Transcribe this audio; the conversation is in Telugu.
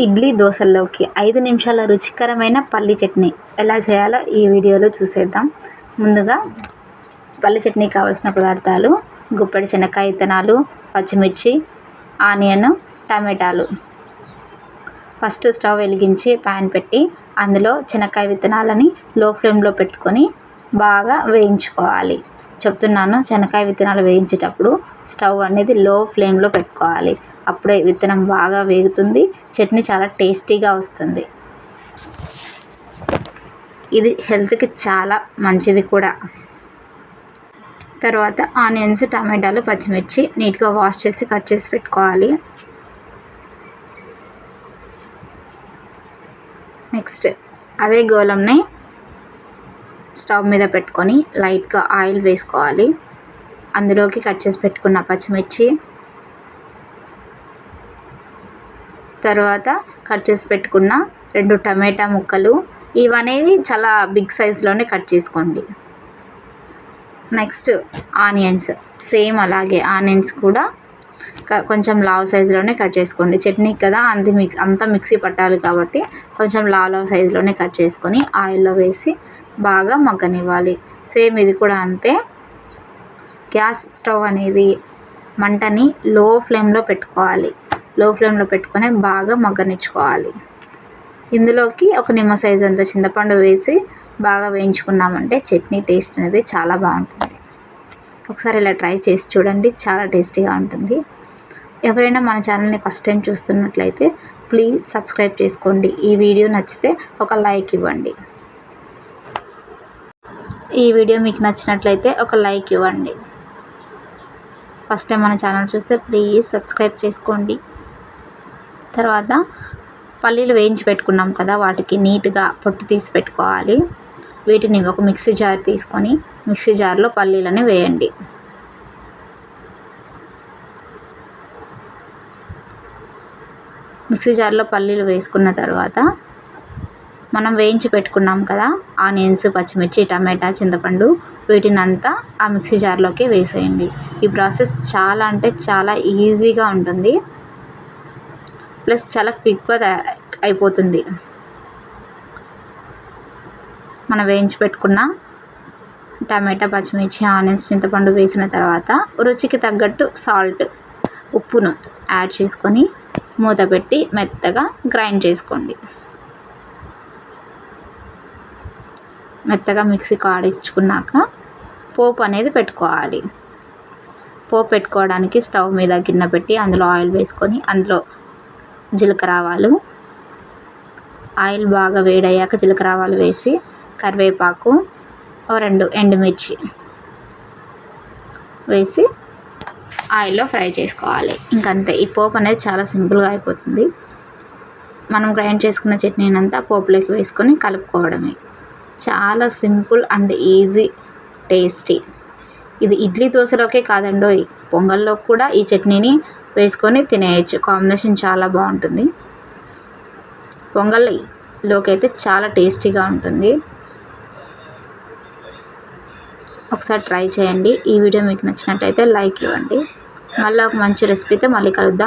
ఇడ్లీ దోశల్లోకి 5 నిమిషాల రుచికరమైన పల్లి చట్నీ ఎలా చేయాలో ఈ వీడియోలో చూసేద్దాం. ముందుగా పల్లి చట్నీకి కావాల్సిన పదార్థాలు: గుప్పెడు శనక్కాయ విత్తనాలు, పచ్చిమిర్చి, ఆనియన్, టమాటాలు. ఫస్ట్ స్టవ్ వెలిగించి ప్యాన్ పెట్టి అందులో శనక్కాయ విత్తనాలని లో ఫ్లేమ్లో పెట్టుకొని బాగా వేయించుకోవాలి. చెప్తున్నాను, శనక్కాయ విత్తనాలు వేయించేటప్పుడు స్టవ్ అనేది లో ఫ్లేమ్లో పెట్టుకోవాలి. అప్పుడే విత్తనం బాగా వేగుతుంది, చట్నీ చాలా టేస్టీగా వస్తుంది. ఇది హెల్త్కి చాలా మంచిది కూడా. తర్వాత ఆనియన్స్, టమాటాలు, పచ్చిమిర్చి నీట్గా వాష్ చేసి కట్ చేసి పెట్టుకోవాలి. నెక్స్ట్ అదే గోళంని స్టవ్ మీద పెట్టుకొని లైట్గా ఆయిల్ వేసుకోవాలి. అందులోకి కట్ చేసి పెట్టుకున్న పచ్చిమిర్చి, తర్వాత కట్ చేసి పెట్టుకున్న 2 టమాటా ముక్కలు, ఇవనేవి చాలా బిగ్ సైజులోనే కట్ చేసుకోండి. నెక్స్ట్ ఆనియన్స్, సేమ్ అలాగే ఆనియన్స్ కూడా కొంచెం లావ్ సైజులోనే కట్ చేసుకోండి. చట్నీ కదా, అంతా మిక్సీ పట్టాలి కాబట్టి కొంచెం లావ్ సైజులోనే కట్ చేసుకొని ఆయిల్లో వేసి బాగా మగ్గనివ్వాలి. సేమ్ ఇది కూడా అంతే. గ్యాస్ స్టవ్ అనేది మంటని లో ఫ్లేమ్లో పెట్టుకోవాలి. లో ఫ్లేమ్లో పెట్టుకొని బాగా మగ్గనిచ్చుకోవాలి. ఇందులోకి ఒక నిమ్మ సైజు అంత చింతపండు వేసి బాగా వేయించుకున్నామంటే చట్నీ టేస్ట్ అనేది చాలా బాగుంటుంది. ఒకసారి ఇలా ట్రై చేసి చూడండి, చాలా టేస్టీగా ఉంటుంది. ఎవరైనా మన ఛానల్ని ఫస్ట్ టైం చూస్తున్నట్లయితే ప్లీజ్ సబ్స్క్రైబ్ చేసుకోండి. ఈ వీడియో నచ్చితే ఒక లైక్ ఇవ్వండి. ఈ వీడియో మీకు నచ్చినట్లయితే ఒక లైక్ ఇవ్వండి. ఫస్ట్ టైం మన ఛానల్ చూస్తే ప్లీజ్ సబ్స్క్రైబ్ చేసుకోండి. తర్వాత పల్లీలు వేయించి పెట్టుకున్నాం కదా, వాటికి నీట్గా పొట్టు తీసి పెట్టుకోవాలి. వీటిని ఒక మిక్సీ జార్ తీసుకొని మిక్సీ జార్లో పల్లీలని వేయండి. మిక్సీ జార్లో పల్లీలు వేసుకున్న తర్వాత మనం వేయించి పెట్టుకున్నాం కదా ఆనియన్స్, పచ్చిమిర్చి, టమాటా, చింతపండు, వీటిని అంతా ఆ మిక్సీ జార్లోకి వేసేయండి. ఈ ప్రాసెస్ చాలా అంటే చాలా ఈజీగా ఉంటుంది, ప్లస్ చాలా క్విక్గా అయిపోతుంది. మనం వేయించి పెట్టుకున్న టమాటా, పచ్చిమిర్చి, ఆనియన్స్, చింతపండు వేసిన తర్వాత రుచికి తగ్గట్టు సాల్ట్, ఉప్పును యాడ్ చేసుకొని మూత పెట్టి మెత్తగా గ్రైండ్ చేసుకోండి. మెత్తగా మిక్సీకి ఆడించుకున్నాక పోపు అనేది పెట్టుకోవాలి. పోపు పెట్టుకోవడానికి స్టవ్ మీద గిన్నె పెట్టి అందులో ఆయిల్ వేసుకొని అందులో జీలకర్ర ఆవాలు, ఆయిల్ బాగా వేడయ్యాక జీలకర్ర ఆవాలు వేసి కరివేపాకు, 2 ఎండుమిర్చి వేసి ఆయిల్లో ఫ్రై చేసుకోవాలి. ఇంకంతే. ఈ పోపు అనేది చాలా సింపుల్గా అయిపోతుంది. మనం గ్రైండ్ చేసుకున్న చట్నీని అంతా పోపులోకి వేసుకొని కలుపుకోవడమే. చాలా సింపుల్ అండ్ ఈజీ, టేస్టీ. ఇది ఇడ్లీ దోశలోకే కాదండోయ్, పొంగల్లో కూడా ఈ చట్నీని వేసుకొని తినేయచ్చు. కాంబినేషన్ చాలా బాగుంటుంది. పొంగల్లోకి అయితే చాలా టేస్టీగా ఉంటుంది. ఒకసారి ట్రై చేయండి. ఈ వీడియో మీకు నచ్చినట్టయితే లైక్ ఇవ్వండి. మళ్ళీ ఒక మంచి రెసిపీతో మళ్ళీ కలుద్దాం.